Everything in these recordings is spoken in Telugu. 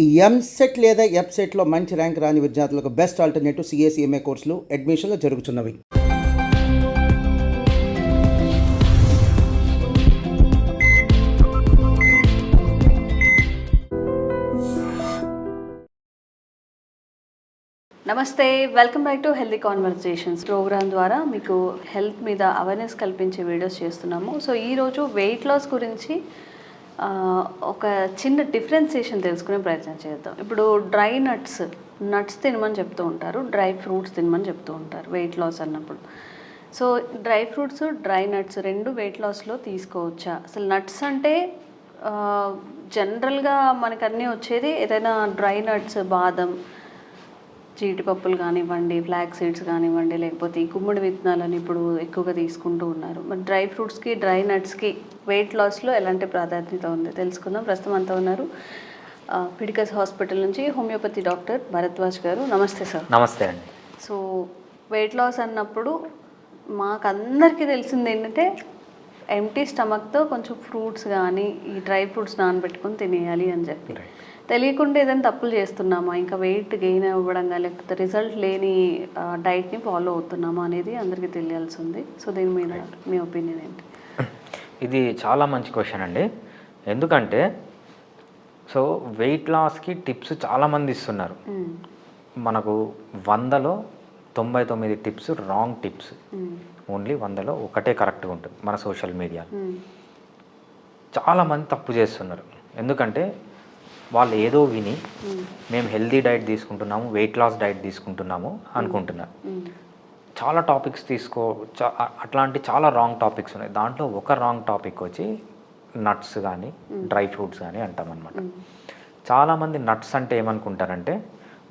ఎంసెట్ లేదా ఎఫ్సెట్లో మంచి ర్యాంక్ రాని విద్యార్థులకు బెస్ట్ ఆల్టర్నేటివ్ సిఎస్ఈఎంఏ కోర్సులు అడ్మిషన్లు జరుగుతున్నవి. నమస్తే, welcome back to healthy conversations programme ద్వారా మీకు హెల్త్ మీద అవేర్నెస్ కల్పించే వీడియోస్ చేస్తున్నాము. సో ఈరోజు వెయిట్ లాస్ గురించి ఒక చిన్న డిఫరెన్సియేషన్ తెలుసుకునే ప్రయత్నం చేద్దాం. ఇప్పుడు డ్రై నట్స్ తినమని చెప్తూ ఉంటారు, డ్రై ఫ్రూట్స్ తినమని చెప్తూ ఉంటారు వెయిట్ లాస్ అన్నప్పుడు. So dry fruits, dry nuts రెండు వెయిట్ లాస్లో తీసుకోవచ్చా? అసలు నట్స్ అంటే జనరల్గా మనకు అన్నీ వచ్చేది ఏదైనా డ్రై నట్స్, బాదం, జీడిపప్పులు కానివ్వండి, ఫ్లాక్ సీడ్స్ కానివ్వండి, లేకపోతే ఈ గుమ్మడి విత్తనాలని ఇప్పుడు ఎక్కువగా తీసుకుంటూ ఉన్నారు. మరి డ్రై ఫ్రూట్స్కి, డ్రై నట్స్కి వెయిట్ లాస్లో ఎలాంటి ప్రాధాన్యత ఉంది తెలుసుకుందాం. ప్రస్తుతం అంతా ఉన్నారు పిడికస్ హాస్పిటల్ నుంచి హోమియోపతి డాక్టర్ భరద్వాజ్ గారు. నమస్తే సార్. నమస్తే అండి. సో వెయిట్ లాస్ అన్నప్పుడు మాకందరికీ తెలిసింది ఏంటంటే ఎంటీ స్టమక్తో కొంచెం ఫ్రూట్స్ కానీ ఈ డ్రై ఫ్రూట్స్ నానబెట్టుకొని తినేయాలి అని చెప్పి, తెలియకుండా ఏదైనా తప్పులు చేస్తున్నామా, ఇంకా వెయిట్ గెయిన్ అవ్వడంగా లేకపోతే రిజల్ట్ లేని డైట్ని ఫాలో అవుతున్నామా అనేది అందరికీ తెలియాల్సి ఉంది. సో దీని మీద మీ ఒపీనియన్ ఏంటి? ఇది చాలా మంచి క్వశ్చన్ అండి. ఎందుకంటే సో వెయిట్ లాస్కి టిప్స్ చాలామంది ఇస్తున్నారు. మనకు 100లో 99 టిప్స్ రాంగ్ టిప్స్, ఓన్లీ 100లో ఒకటే కరెక్ట్గా ఉంటుంది. మన సోషల్ మీడియా చాలామంది తప్పు చేస్తున్నారు. ఎందుకంటే వాళ్ళు ఏదో విని మేము హెల్దీ డైట్ తీసుకుంటున్నాము, వెయిట్ లాస్ డైట్ తీసుకుంటున్నాము అనుకుంటున్నారు. చాలా టాపిక్స్ అట్లాంటి చాలా రాంగ్ టాపిక్స్ ఉన్నాయి. దాంట్లో ఒక రాంగ్ టాపిక్ వచ్చి నట్స్ కానీ డ్రై ఫ్రూట్స్ కానీ అంటామన్నమాట. చాలామంది నట్స్ అంటే ఏమనుకుంటారంటే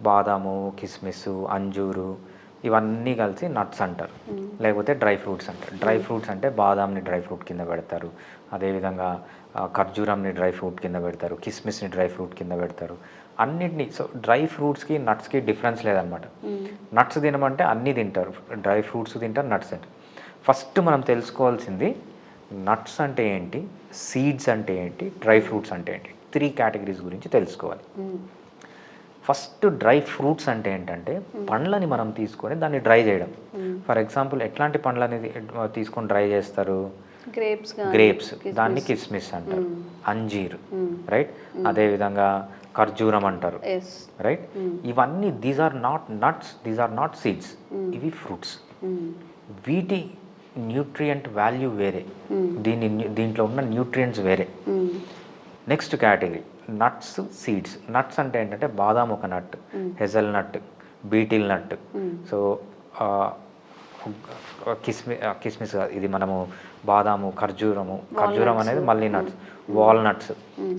బాదాము, కిస్మిస్, అంజూరు ఇవన్నీ కలిసి నట్స్ అంటారు, లేకపోతే డ్రై ఫ్రూట్స్ అంటారు. డ్రై ఫ్రూట్స్ అంటే బాదాంని డ్రై ఫ్రూట్ కింద పెడతారు, అదేవిధంగా ఖర్జూరంని డ్రై ఫ్రూట్ కింద పెడతారు, కిస్మిస్ని డ్రై ఫ్రూట్ కింద పెడతారు, అన్నిటినీ. సో డ్రై ఫ్రూట్స్కి నట్స్కి డిఫరెన్స్ లేదనమాట. నట్స్ తినమంటే అన్నీ తింటారు, డ్రై ఫ్రూట్స్ తింటారు, నట్స్ తింటారు. ఫస్ట్ మనం తెలుసుకోవాల్సింది నట్స్ అంటే ఏంటి, సీడ్స్ అంటే ఏంటి, డ్రై ఫ్రూట్స్ అంటే ఏంటి, 3 కేటగిరీస్ గురించి తెలుసుకోవాలి. ఫస్ట్ డ్రై ఫ్రూట్స్ అంటే ఏంటంటే పండ్లని మనం తీసుకొని దాన్ని డ్రై చేయడం. ఫర్ ఎగ్జాంపుల్ ఎట్లాంటి పండ్లని తీసుకొని డ్రై చేస్తారు? గ్రేప్స్, దాన్ని కిస్మిస్ అంటారు. అంజీర్, రైట్. అదేవిధంగా ఖర్జూరం అంటారు, రైట్. ఇవన్నీ these are not nuts, these are not seeds, ఇవి ఫ్రూట్స్. వీటి న్యూట్రియంట్ వాల్యూ వేరే, దీంట్లో ఉన్న న్యూట్రియంట్స్ వేరే. Next category nuts, seeds. Nuts అంటే ఏంటంటే బాదాం ఒక nut, hazel nut, betel nut, so కిస్మిస్ ఇది మనము బాదాము, ఖర్జూరం అనేది మళ్ళీ నట్స్, వాల్నట్స్.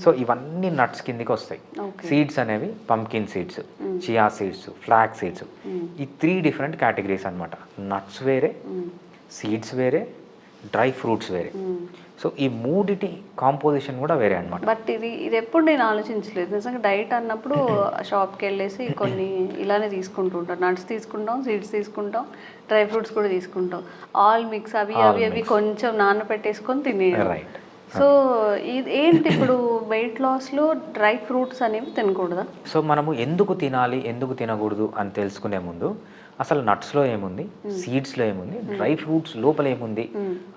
సో ఇవన్నీ నట్స్ కిందికి వస్తాయి. సీడ్స్ అనేవి pumpkin seeds, chia seeds, flax seeds. ఈ 3 డిఫరెంట్ కేటగిరీస్ అనమాట. నట్స్ వేరే, సీడ్స్ వేరే, డ్రై ఫ్రూట్స్ వేరే. సో ఈ మూడిటి కాంపోజిషన్ కూడా వేరే అనమాట. బట్ ఇది ఎప్పుడు నేను ఆలోచించలేదు నిజంగా. డైట్ అన్నప్పుడు షాప్కి వెళ్ళేసి కొన్ని ఇలానే తీసుకుంటుంటాం, నట్స్ తీసుకుంటాం, సీడ్స్ తీసుకుంటాం, డ్రై ఫ్రూట్స్ కూడా తీసుకుంటాం, ఆల్ మిక్స్ అవి కొంచెం నానబెట్టేసుకొని తినేయాలి. రైట్. సో ఇది ఏంటి ఇప్పుడు వెయిట్ లాస్లో డ్రై ఫ్రూట్స్ అనేవి తినకూడదా? సో మనము ఎందుకు తినాలి, ఎందుకు తినకూడదు అని తెలుసుకునే ముందు అసలు నట్స్లో ఏముంది, సీడ్స్లో ఏముంది, డ్రై ఫ్రూట్స్ లోపల ఏముంది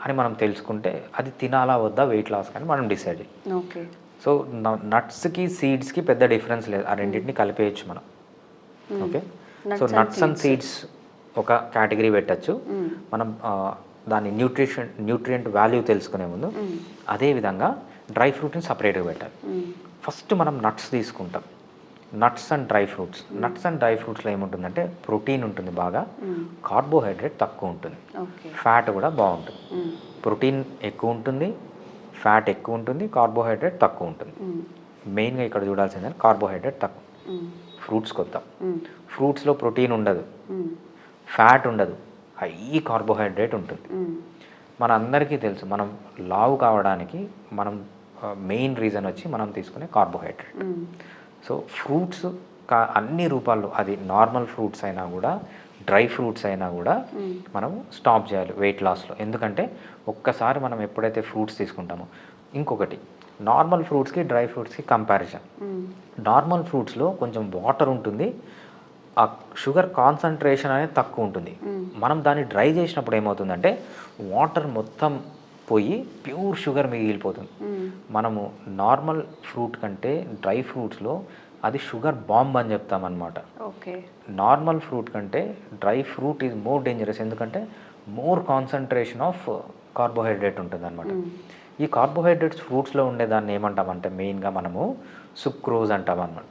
అని మనం తెలుసుకుంటే అది తినాలా వద్దా వెయిట్ లాస్ కానీ మనం డిసైడ్ చేయాలి. ఓకే. సో నట్స్కి సీడ్స్కి పెద్ద డిఫరెన్స్ లేదు, ఆ రెండింటిని కలిపేయచ్చు మనం. Okay. So nuts and seeds ఒక కేటగిరీ పెట్టచ్చు మనం, దాని న్యూట్రియంట్ వాల్యూ తెలుసుకునే ముందు. అదేవిధంగా డ్రై ఫ్రూట్ని సపరేట్గా పెట్టాలి. ఫస్ట్ మనం నట్స్ తీసుకుంటాం, nuts and dry fruits. Nuts and dry ఫ్రూట్స్లో ఏముంటుందంటే ప్రోటీన్ ఉంటుంది బాగా, కార్బోహైడ్రేట్ తక్కువ ఉంటుంది, ఫ్యాట్ కూడా బాగుంటుంది. ప్రోటీన్ ఎక్కువ ఉంటుంది, ఫ్యాట్ ఎక్కువ ఉంటుంది, కార్బోహైడ్రేట్ తక్కువ ఉంటుంది. మెయిన్గా ఇక్కడ చూడాల్సిందే కార్బోహైడ్రేట్ తక్కువ. ఫ్రూట్స్కి వద్దాం. ఫ్రూట్స్లో ప్రోటీన్ ఉండదు, ఫ్యాట్ ఉండదు, హై కార్బోహైడ్రేట్ ఉంటుంది. మన అందరికీ తెలుసు మనం లావు కావడానికి మనం మెయిన్ రీజన్ వచ్చి మనం తీసుకునే కార్బోహైడ్రేట్. సో ఫ్రూట్స్ అన్ని రూపాల్లో, అది నార్మల్ ఫ్రూట్స్ అయినా కూడా డ్రై ఫ్రూట్స్ అయినా కూడా మనం స్టాప్ చేయాలి వెయిట్ లాస్లో. ఎందుకంటే ఒక్కసారి మనం ఎప్పుడైతే ఫ్రూట్స్ తీసుకుంటామో, ఇంకొకటి నార్మల్ ఫ్రూట్స్కి డ్రై ఫ్రూట్స్కి కంపారిజన్. నార్మల్ ఫ్రూట్స్లో కొంచెం వాటర్ ఉంటుంది, ఆ షుగర్ కాన్సన్ట్రేషన్ అనేది తక్కువ ఉంటుంది. మనం దాన్ని డ్రై చేసినప్పుడు ఏమవుతుందంటే వాటర్ మొత్తం పోయి ప్యూర్ షుగర్ మిగిలిపోతుంది. మనము నార్మల్ ఫ్రూట్ కంటే డ్రై ఫ్రూట్స్లో అది షుగర్ బాంబ్ అని చెప్తామన్నమాట. ఓకే. నార్మల్ ఫ్రూట్ కంటే dry fruit is more dangerous, ఎందుకంటే మోర్ కాన్సన్ట్రేషన్ ఆఫ్ కార్బోహైడ్రేట్ ఉంటుంది అనమాట. ఈ కార్బోహైడ్రేట్స్ ఫ్రూట్స్లో ఉండేదాన్ని ఏమంటామంటే మెయిన్గా మనము సుక్రోజ్ అంటాం అనమాట.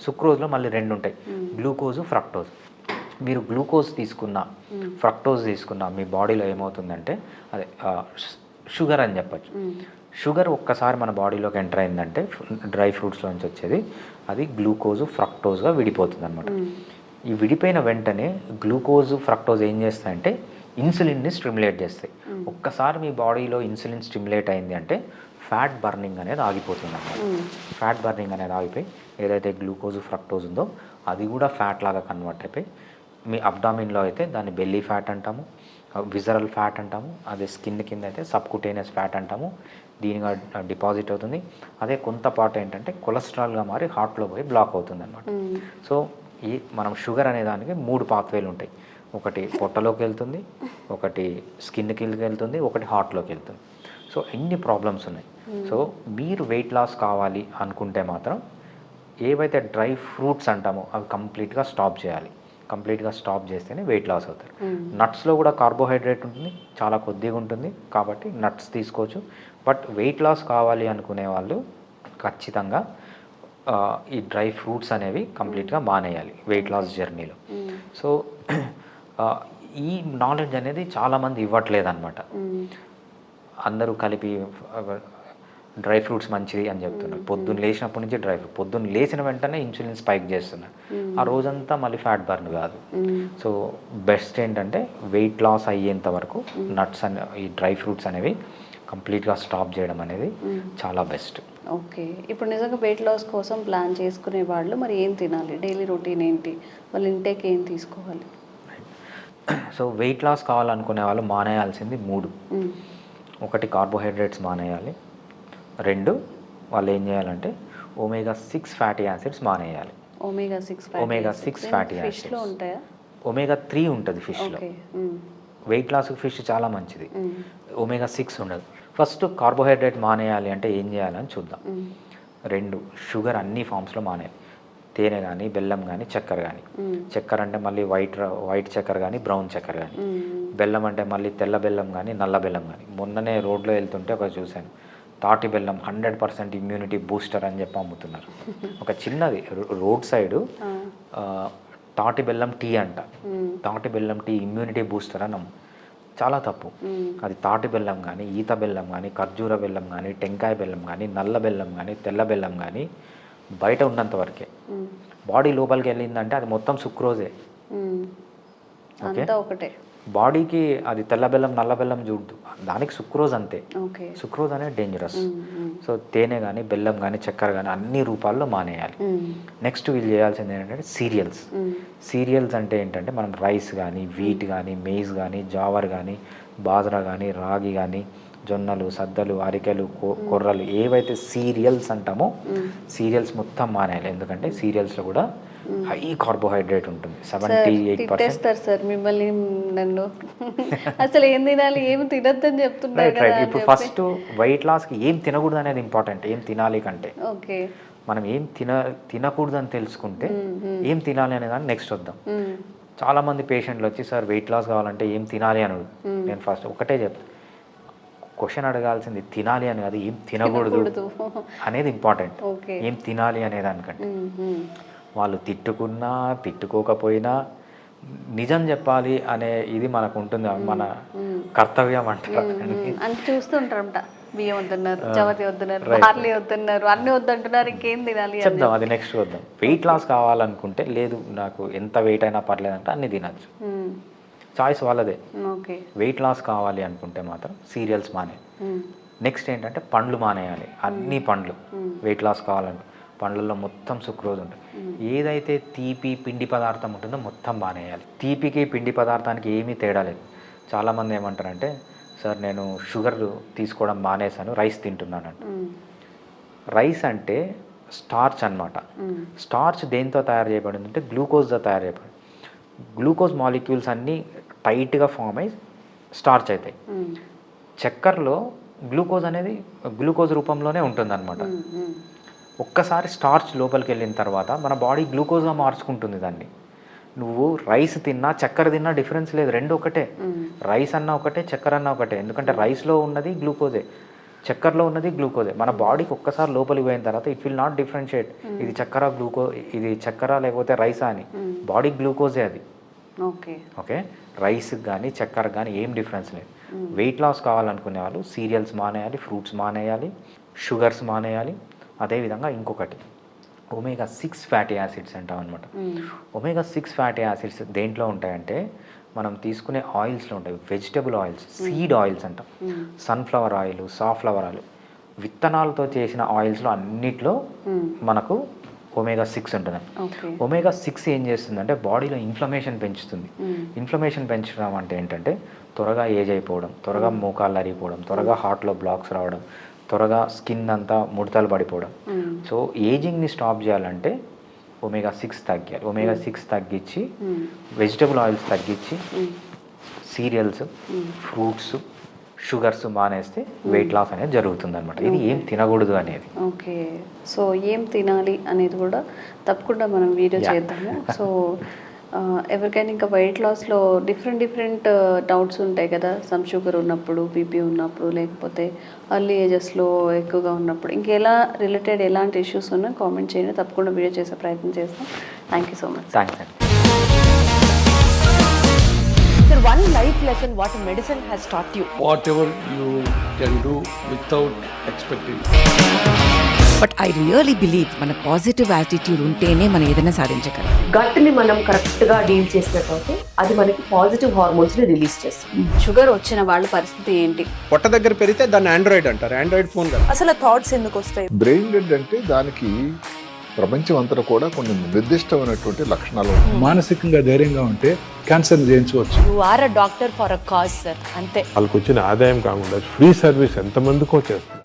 సుక్రోజ్లో మళ్ళీ 2 ఉంటాయి, గ్లూకోజు, ఫ్రక్టోజ్. మీరు గ్లూకోజ్ తీసుకున్నా ఫ్రక్టోజ్ తీసుకున్నా మీ బాడీలో ఏమవుతుందంటే అదే షుగర్ అని చెప్పచ్చు. షుగర్ ఒక్కసారి మన బాడీలోకి ఎంటర్ అయిందంటే డ్రై ఫ్రూట్స్లో నుంచి వచ్చేది అది గ్లూకోజు, ఫ్రక్టోజ్గా విడిపోతుంది అనమాట. ఈ విడిపోయిన వెంటనే గ్లూకోజు, ఫ్రక్టోజ్ ఏం చేస్తాయంటే ఇన్సులిన్ని స్టిమ్యులేట్ చేస్తాయి. ఒక్కసారి మీ బాడీలో ఇన్సులిన్ స్టిమ్యులేట్ అయింది అంటే ఫ్యాట్ బర్నింగ్ అనేది ఆగిపోతుంది అన్నమాట. ఫ్యాట్ బర్నింగ్ అనేది ఆగిపోయి ఏదైతే గ్లూకోజు, ఫ్రక్టోజ్ ఉందో అది కూడా ఫ్యాట్ లాగా కన్వర్ట్ అయిపోయి మీ అబ్డామిన్లో అయితే దాన్ని బెల్లీ ఫ్యాట్ అంటాము, విజరల్ ఫ్యాట్ అంటాము, అదే స్కిన్ కింద అయితే సబ్కుటేనియస్ ఫ్యాట్ అంటాము, దీనిగా డిపాజిట్ అవుతుంది. అదే కొంత పార్ట్ ఏంటంటే కొలెస్ట్రాల్గా మారి హార్ట్లో పోయి బ్లాక్ అవుతుంది అనమాట. సో ఈ మనం షుగర్ అనే దానికి 3 పాత్వేలు ఉంటాయి. ఒకటి పొట్టలోకి వెళ్తుంది, ఒకటి స్కిన్కి వెళ్తుంది, ఒకటి హార్ట్లోకి వెళ్తుంది. సో ఎన్ని ప్రాబ్లమ్స్ ఉన్నాయి. సో మీరు వెయిట్ లాస్ కావాలి అనుకుంటే మాత్రం ఏవైతే డ్రై ఫ్రూట్స్ అంటామో అవి కంప్లీట్గా స్టాప్ చేయాలి. కంప్లీట్గా స్టాప్ చేస్తేనే వెయిట్ లాస్ అవుతారు. నట్స్లో కూడా కార్బోహైడ్రేట్ ఉంటుంది, చాలా కొద్దిగా ఉంటుంది, కాబట్టి నట్స్ తీసుకోవచ్చు. బట్ వెయిట్ లాస్ కావాలి అనుకునే వాళ్ళు ఖచ్చితంగా ఈ డ్రై ఫ్రూట్స్ అనేవి కంప్లీట్గా మానేయాలి వెయిట్ లాస్ జర్నీలో. సో ఈ నాలెడ్జ్ అనేది చాలామంది ఇవ్వట్లేదు అనమాట. అందరూ కలిపి డ్రై ఫ్రూట్స్ మంచిది అని చెప్తున్నారు. పొద్దున్న లేచినప్పటి నుంచి డ్రై ఫ్రూట్, పొద్దున్న లేచిన వెంటనే ఇన్సులిన్ స్పైక్ చేస్తున్నారు. ఆ రోజంతా మళ్ళీ ఫ్యాట్ బర్న్ కాదు. సో బెస్ట్ ఏంటంటే వెయిట్ లాస్ అయ్యేంత వరకు నట్స్ అనే ఈ డ్రై ఫ్రూట్స్ అనేవి కంప్లీట్గా స్టాప్ చేయడం అనేది చాలా బెస్ట్. ఓకే. ఇప్పుడు నిజంగా వెయిట్ లాస్ కోసం ప్లాన్ చేసుకునే వాళ్ళు మరి ఏం తినాలి, డైలీ రొటీన్ ఏంటి, వాళ్ళు ఇంటేక్ ఏం తీసుకోవాలి? సో వెయిట్ లాస్ కావాలనుకునే వాళ్ళు మానేయాల్సింది 3. ఒకటి కార్బోహైడ్రేట్స్ మానేయాలి. 2 వాళ్ళు ఏం చేయాలంటే omega-6 ఫ్యాటీ యాసిడ్స్ మానేయాలి. omega-6 ఫ్యాటీ యాసిడ్స్ ఉంటాయా? omega-3 ఉంటుంది ఫిష్లో. వెయిట్ లాస్కి ఫిష్ చాలా మంచిది. omega-6 ఉండదు. ఫస్ట్ కార్బోహైడ్రేట్ మానేయాలి అంటే ఏం చేయాలని చూద్దాం. 2 షుగర్ అన్ని ఫామ్స్లో మానేయాలి. తేనె కానీ, బెల్లం కానీ, చక్కెర కానీ. చక్కెర అంటే మళ్ళీ వైట్ చక్కెర కానీ, బ్రౌన్ చక్కెర కానీ. బెల్లం అంటే మళ్ళీ తెల్ల బెల్లం కానీ, నల్ల బెల్లం కానీ. మొన్ననే రోడ్లో వెళ్తుంటే ఒక చూశాను, తాటి బెల్లం 100% ఇమ్యూనిటీ బూస్టర్ అని చెప్పి అమ్ముతున్నారు. ఒక చిన్నది రోడ్ సైడు తాటి బెల్లం టీ అంట. తాటి బెల్లం టీ ఇమ్యూనిటీ బూస్టర్ అని చాలా తప్పు. అది తాటి బెల్లం కానీ, ఈత బెల్లం కానీ, ఖర్జూర బెల్లం కానీ, టెంకాయ బెల్లం కానీ, నల్ల బెల్లం కానీ, తెల్ల బెల్లం కానీ బయట ఉన్నంత వరకే. బాడీ లోపలికి వెళ్ళిందంటే అది మొత్తం సుక్రోజే. ఒకటే బాడీకి అది తెల్ల బెల్లం, నల్ల బెల్లం చూడదు, దానికి సుక్రోజ్ అంతే. సుక్రోజ్ అనేది డేంజరస్. సో తేనె కానీ, బెల్లం కానీ, చక్కెర కానీ అన్ని రూపాల్లో మానేయాలి. నెక్స్ట్ వీళ్ళు చేయాల్సింది ఏంటంటే సీరియల్స్. సీరియల్స్ అంటే ఏంటంటే మనం రైస్ కానీ, వీట్ కానీ, మేజ్ కానీ, జావర్ కానీ, బాజ్రా కానీ, రాగి కానీ, జొన్నలు, సద్దలు, అరికెలు, కొర్రలు ఏవైతే సీరియల్స్ అంటామో సీరియల్స్ మొత్తం మానేయాలి. ఎందుకంటే సీరియల్స్లో కూడా హై కార్బోహైడ్రేట్ ఉంటుంది. 78%. సార్ మిమ్మల్ని నన్ను అసలు ఏం తినాలి, ఏం తినొద్దని చెప్తున్నారు. ఇప్పుడు ఫస్ట్ వెయిట్ లాస్కి ఏం తినకూడదు అనేది ఇంపార్టెంట్. ఏం తినాలి కంటే మనం ఏం తినకూడదు అని తెలుసుకుంటే ఏం తినాలి అనే దాన్ని నెక్స్ట్ వద్దాం. చాలా మంది పేషెంట్లు వచ్చి సార్ వెయిట్ లాస్ కావాలంటే ఏం తినాలి అని నేను ఫస్ట్ ఒకటే చెప్తాను, క్వశ్చన్ అడగాల్సింది తినాలి అని కాదు, ఏం తినకూడదు అనేది ఇంపార్టెంట్. ఏం తినాలి అనే దానికంటే వాళ్ళు తిట్టుకున్నా తిట్టుకోకపోయినా నిజం చెప్పాలి అనే ఇది మనకు ఉంటుంది, మన కర్తవ్యం అంటారు. అని చూస్తుంటారంట, బియ్యం వద్దున్నారు, చపాతి వద్దున్నారు, బార్లీ వద్దున్నారు, అన్ని వద్దంటున్నారు, ఇంకేం తినాలి చెప్దాం. అది నెక్స్ట్ వద్దాం. వెయిట్ లాస్ కావాలనుకుంటే లేదు నాకు ఎంత వెయిట్ అయినా పర్లేదంటే అన్ని తినచ్చు, చాయిస్ వాళ్ళదే. వెయిట్ లాస్ కావాలి అనుకుంటే మాత్రం సీరియల్స్ మానే. నెక్స్ట్ ఏంటంటే పండ్లు మానేయాలి, అన్ని పండ్లు. వెయిట్ లాస్ కావాలంటే పండ్లలో మొత్తం సుక్రోజ్ ఉంటుంది. ఏదైతే తీపి పిండి పదార్థం ఉంటుందో మొత్తం మానేయాలి. తీపికి పిండి పదార్థానికి ఏమీ తేడా లేదు. చాలామంది ఏమంటారంటే సార్ నేను షుగర్ తీసుకోవడం మానేశాను, రైస్ తింటున్నానంట. రైస్ అంటే స్టార్చ్ అన్నమాట. స్టార్చ్ దేంతో తయారు చేయబడింది అంటే గ్లూకోజ్తో తయారు చేయబడింది. గ్లూకోజ్ మాలిక్యూల్స్ అన్నీ టైట్గా ఫామ్ అయ్యి స్టార్చ్ అవుతాయి. చక్కెరలో గ్లూకోజ్ అనేది గ్లూకోజ్ రూపంలోనే ఉంటుందన్నమాట. ఒక్కసారి స్టార్చ్ లోపలికి వెళ్ళిన తర్వాత మన బాడీ గ్లూకోజ్గా మార్చుకుంటుంది దాన్ని. నువ్వు రైస్ తిన్నా చక్కెర తిన్నా డిఫరెన్స్ లేదు, రెండు ఒకటే. రైస్ అన్నా ఒకటే, చక్కెర అన్నా ఒకటే. ఎందుకంటే రైస్లో ఉన్నది గ్లూకోజే, చక్కెరలో ఉన్నది గ్లూకోజే. మన బాడీకి ఒక్కసారి లోపలికి పోయిన తర్వాత ఇట్ విల్ నాట్ డిఫరెన్షియేట్ ఇది చక్కెర ఇది చక్కెర లేకపోతే రైసా అని. బాడీ గ్లూకోజే అది. ఓకే, రైస్కి కానీ చక్కెర కానీ ఏం డిఫరెన్స్ లేదు. వెయిట్ లాస్ కావాలనుకునే వాళ్ళు సీరియల్స్ మానేయాలి, ఫ్రూట్స్ మానేయాలి, షుగర్స్ మానేయాలి. అదేవిధంగా ఇంకొకటి omega-6 ఫ్యాటీ యాసిడ్స్ అంటాం అనమాట. omega-6 ఫ్యాటీ యాసిడ్స్ దేంట్లో ఉంటాయంటే మనం తీసుకునే ఆయిల్స్లో ఉంటాయి. వెజిటబుల్ ఆయిల్స్, సీడ్ ఆయిల్స్ అంటాం. సన్ఫ్లవర్ ఆయిల్, సాఫ్లవర్ ఆయిల్, విత్తనాలతో చేసిన ఆయిల్స్లో అన్నిట్లో మనకు omega-6 ఉంటుంది. omega-6 ఏం చేస్తుందంటే బాడీలో ఇన్ఫ్లమేషన్ పెంచుతుంది. ఇన్ఫ్లమేషన్ పెంచడం అంటే ఏంటంటే త్వరగా ఏజ్ అయిపోవడం, త్వరగా మోకాళ్ళు అరిగిపోవడం, త్వరగా హార్ట్లో బ్లాక్స్ రావడం, త్వరగా స్కిన్ అంతా ముడతలు పడిపోవడం. సో ఏజింగ్ని స్టాప్ చేయాలంటే omega-6 తగ్గాలి. omega-6 తగ్గించి వెజిటబుల్ ఆయిల్స్ తగ్గించి సీరియల్స్, ఫ్రూట్స్, షుగర్స్ మానేస్తే వెయిట్ లాస్ అనేది జరుగుతుంది అనమాట. ఇది ఏం తినకూడదు అనేది. ఓకే, సో ఏం తినాలి అనేది కూడా తప్పకుండా మనం వీడియో చేద్దాము. సో ఎవరికైనా ఇంకా వెయిట్ లాస్లో డిఫరెంట్ డౌట్స్ ఉంటాయి కదా, సమ్ షుగర్ ఉన్నప్పుడు, బీపీ ఉన్నప్పుడు, లేకపోతే అర్లీ ఏజెస్లో ఎక్కువగా ఉన్నప్పుడు, ఇంకెలా రిలేటెడ్ ఎలాంటి ఇష్యూస్ ఉన్నా కామెంట్ చేయండి, తప్పకుండా వీడియో చేసే ప్రయత్నం చేస్తాం. Thank you so much. Thanks అండి. Sir, one life lesson what medicine has taught you. Whatever you can do without expecting. But I really believe మన పాజిటివ్ యాటిట్యూడ్ ఉంటేనే మనం ఏదైనా సాధించగలం. గట్ని మనం కరెక్ట్గా డీల్ చేసినట్లయితే అది మనకి పాజిటివ్ హార్మోన్స్ని రిలీజ్ చేస్తుంది. షుగర్ వచ్చిన వాళ్ళ పరిస్థితి ఏంటి? పొట్ట దగ్గర పెరిగితే దాన్ని ఆండ్రాయిడ్ అంటారు, ఆండ్రాయిడ్ ఫోన్ కదా. అసలు థాట్స్ ఎందుకు వస్తాయి? బ్రెయిన్ డెడ్ అంటే దానికి ప్రపంచం అంతా కూడా కొన్ని నిర్దిష్టమైనటువంటి లక్షణాలు ఉంటాయి. మానసికంగా ధైర్యంగా ఉంటే క్యాన్సర్ జయించవచ్చు. You are a doctor for a cause sir, అంతే. వాళ్ళకి వచ్చిన ఆదాయం కాకుండా ఫ్రీ సర్వీస్ ఎంతమందికో చేస్తుంది.